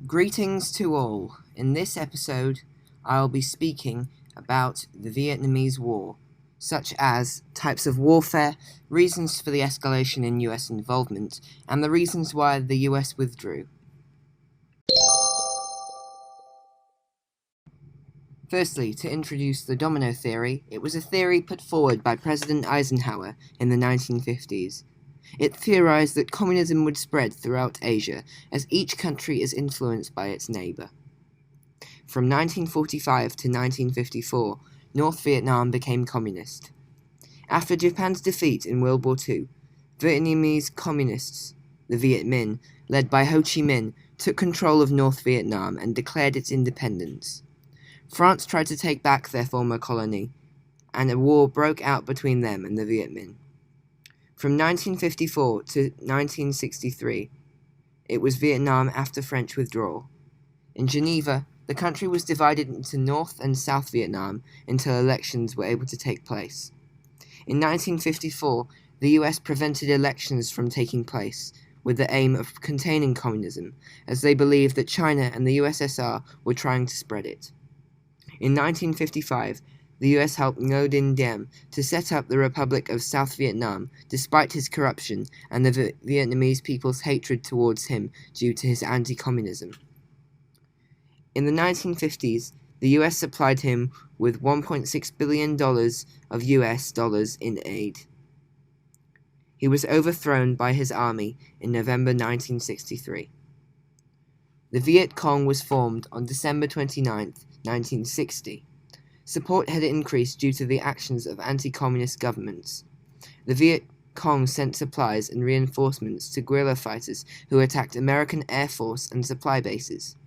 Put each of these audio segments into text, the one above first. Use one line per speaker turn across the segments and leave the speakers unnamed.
Greetings to all. In this episode, I'll be speaking about the Vietnamese War, such as types of warfare, reasons for the escalation in US involvement, and the reasons why the US withdrew. Firstly, to introduce the domino theory, it was a theory put forward by President Eisenhower in the 1950s. It theorized that communism would spread throughout Asia, as each country is influenced by its neighbor. From 1945 to 1954, North Vietnam became communist. After Japan's defeat in World War II, Vietnamese communists, the Viet Minh, led by Ho Chi Minh, took control of North Vietnam and declared its independence. France tried to take back their former colony, and a war broke out between them and the Viet Minh. From 1954 to 1963, it was Vietnam after French withdrawal. In Geneva, the country was divided into North and South Vietnam until elections were able to take place. In 1954, the US prevented elections from taking place, with the aim of containing communism, as they believed that China and the USSR were trying to spread it. In 1955, the US helped Ngo Dinh Diem to set up the Republic of South Vietnam despite his corruption and the Vietnamese people's hatred towards him due to his anti-communism. In the 1950s, the US supplied him with $1.6 billion of US dollars in aid. He was overthrown by his army in November 1963. The Viet Cong was formed on December 29, 1960. Support had increased due to the actions of anti-communist governments. The Viet Cong sent supplies and reinforcements to guerrilla fighters who attacked American Air Force and supply bases.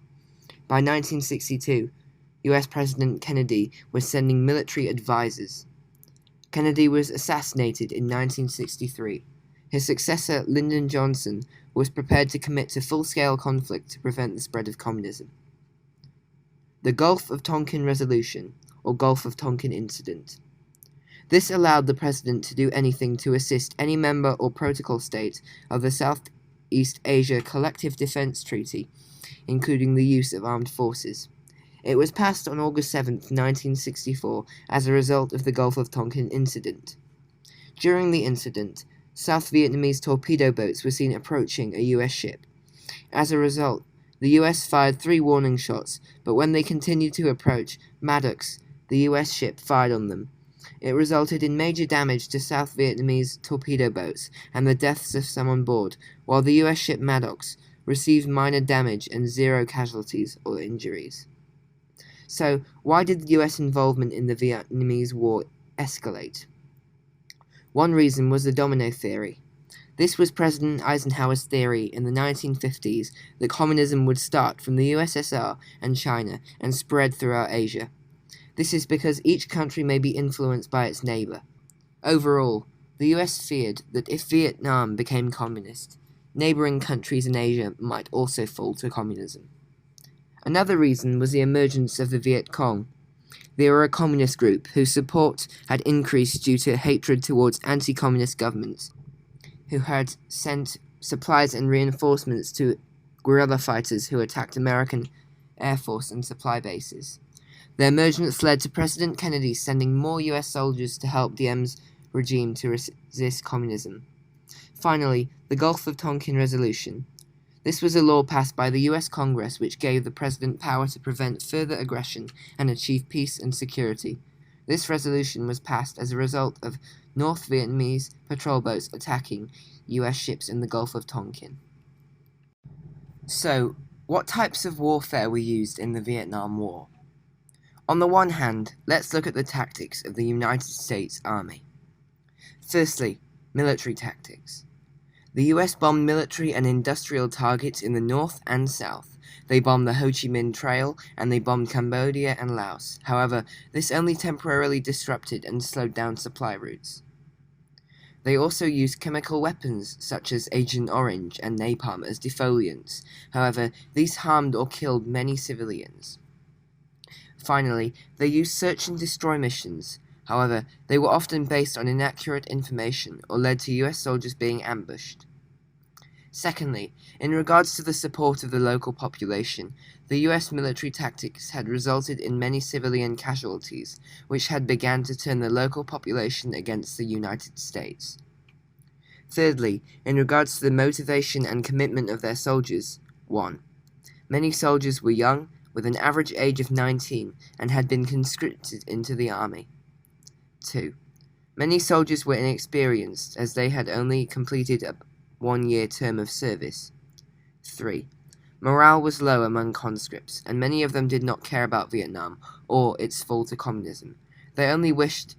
By 1962, US President Kennedy was sending military advisors. Kennedy was assassinated in 1963. His successor, Lyndon Johnson, was prepared to commit to full-scale conflict to prevent the spread of communism. The Gulf of Tonkin Resolution, or Gulf of Tonkin Incident. This allowed the President to do anything to assist any member or protocol state of the Southeast Asia Collective Defense Treaty, including the use of armed forces. It was passed on August 7, 1964, as a result of the Gulf of Tonkin incident. During the incident, South Vietnamese torpedo boats were seen approaching a US ship. As a result, the US fired 3 warning shots, but when they continued to approach, Maddox, the US ship, fired on them. It resulted in major damage to South Vietnamese torpedo boats and the deaths of some on board, while the US ship Maddox received minor damage and 0 casualties or injuries. So, why did the US involvement in the Vietnamese War escalate? One reason was the domino theory. This was President Eisenhower's theory in the 1950s that communism would start from the USSR and China and spread throughout Asia. This is because each country may be influenced by its neighbor. Overall, the US feared that if Vietnam became communist, neighboring countries in Asia might also fall to communism. Another reason was the emergence of the Viet Cong. They were a communist group whose support had increased due to hatred towards anti-communist governments, who had sent supplies and reinforcements to guerrilla fighters who attacked American Air Force and supply bases. Their emergence led to President Kennedy sending more US soldiers to help Diem's regime to resist communism. Finally, the Gulf of Tonkin Resolution. This was a law passed by the US Congress which gave the president power to prevent further aggression and achieve peace and security. This resolution was passed as a result of North Vietnamese patrol boats attacking US ships in the Gulf of Tonkin. So, what types of warfare were used in the Vietnam War? On the one hand, let's look at the tactics of the United States Army. Firstly, military tactics. The US bombed military and industrial targets in the north and south. They bombed the Ho Chi Minh Trail, and they bombed Cambodia and Laos. However, this only temporarily disrupted and slowed down supply routes. They also used chemical weapons such as Agent Orange and napalm as defoliants. However, these harmed or killed many civilians. Finally, they used search and destroy missions. However, they were often based on inaccurate information or led to US soldiers being ambushed. Secondly, in regards to the support of the local population, the US military tactics had resulted in many civilian casualties, which had begun to turn the local population against the United States. Thirdly, in regards to the motivation and commitment of their soldiers, 1. Many soldiers were young, with an average age of 19, and had been conscripted into the army. 2. Many soldiers were inexperienced, as they had only completed a one-year term of service. 3. Morale was low among conscripts, and many of them did not care about Vietnam or its fall to communism. They only wished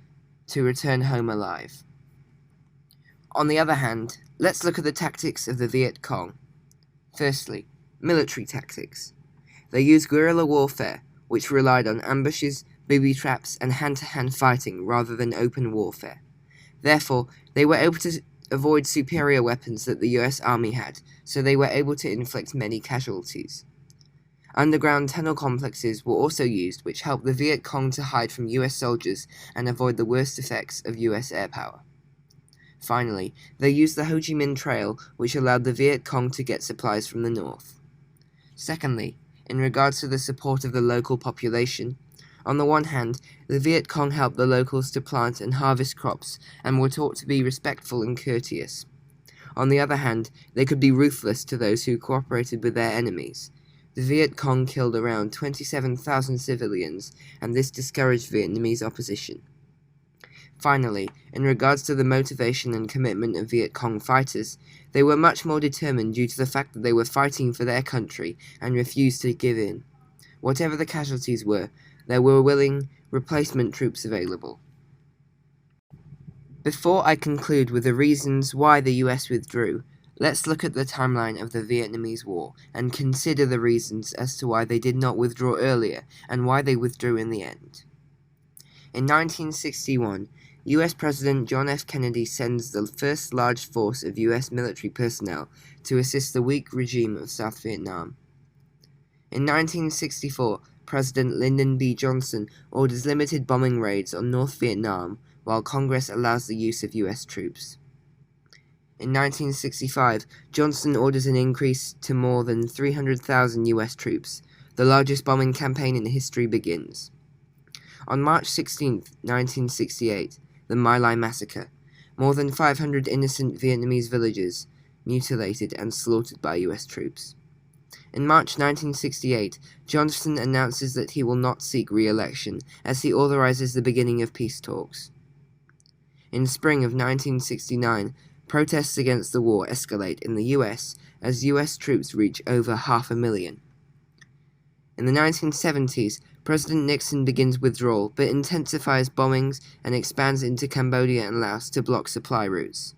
to return home alive. On the other hand, let's look at the tactics of the Viet Cong. Firstly, military tactics. They used guerrilla warfare, which relied on ambushes, booby traps, and hand-to-hand fighting rather than open warfare. Therefore, they were able to avoid superior weapons that the US Army had, so they were able to inflict many casualties. Underground tunnel complexes were also used, which helped the Viet Cong to hide from US soldiers and avoid the worst effects of US air power. Finally, they used the Ho Chi Minh Trail, which allowed the Viet Cong to get supplies from the north. Secondly, in regards to the support of the local population, on the one hand, the Viet Cong helped the locals to plant and harvest crops and were taught to be respectful and courteous. On the other hand, they could be ruthless to those who cooperated with their enemies. The Viet Cong killed around 27,000 civilians, and this discouraged Vietnamese opposition. Finally, in regards to the motivation and commitment of Viet Cong fighters, they were much more determined due to the fact that they were fighting for their country and refused to give in. Whatever the casualties were, there were willing replacement troops available. Before I conclude with the reasons why the US withdrew, let's look at the timeline of the Vietnamese War and consider the reasons as to why they did not withdraw earlier and why they withdrew in the end. In 1961, US President John F. Kennedy sends the first large force of US military personnel to assist the weak regime of South Vietnam. In 1964, President Lyndon B. Johnson orders limited bombing raids on North Vietnam, while Congress allows the use of US troops. In 1965, Johnson orders an increase to more than 300,000 US troops. The largest bombing campaign in history begins. On March 16, 1968, the My Lai Massacre. More than 500 innocent Vietnamese villagers mutilated and slaughtered by US troops. In March 1968, Johnson announces that he will not seek re-election, as he authorizes the beginning of peace talks. In spring of 1969, protests against the war escalate in the US, as US troops reach over 500,000. In the 1970s, President Nixon begins withdrawal, but intensifies bombings and expands into Cambodia and Laos to block supply routes.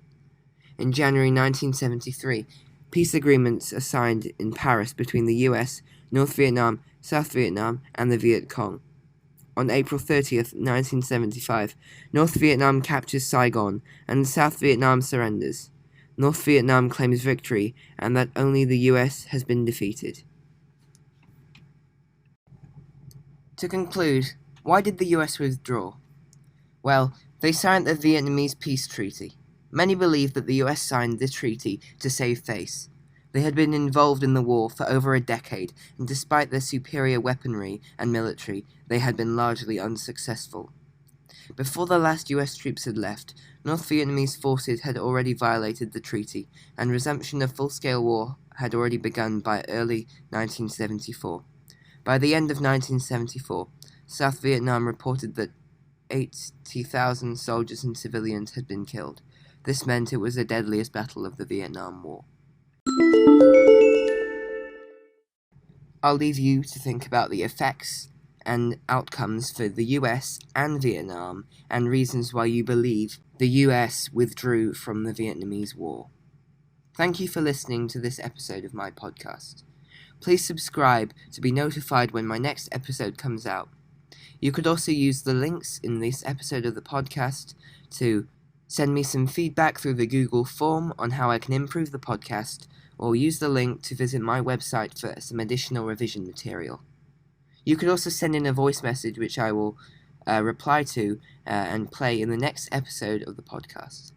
In January 1973, peace agreements are signed in Paris between the US, North Vietnam, South Vietnam, and the Viet Cong. On April 30th, 1975, North Vietnam captures Saigon, and South Vietnam surrenders. North Vietnam claims victory, and that only the US has been defeated. To conclude, why did the US withdraw? Well, they signed the Vietnamese Peace Treaty. Many believe that the US signed this treaty to save face. They had been involved in the war for over a decade, and despite their superior weaponry and military, they had been largely unsuccessful. Before the last US troops had left, North Vietnamese forces had already violated the treaty, and resumption of full-scale war had already begun by early 1974. By the end of 1974, South Vietnam reported that 80,000 soldiers and civilians had been killed. This meant it was the deadliest battle of the Vietnam War. I'll leave you to think about the effects and outcomes for the US and Vietnam, and reasons why you believe the US withdrew from the Vietnamese War. Thank you for listening to this episode of my podcast. Please subscribe to be notified when my next episode comes out. You could also use the links in this episode of the podcast to send me some feedback through the Google form on how I can improve the podcast, or use the link to visit my website for some additional revision material. You could also send in a voice message which I will reply to and play in the next episode of the podcast.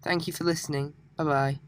Thank you for listening. Bye-bye.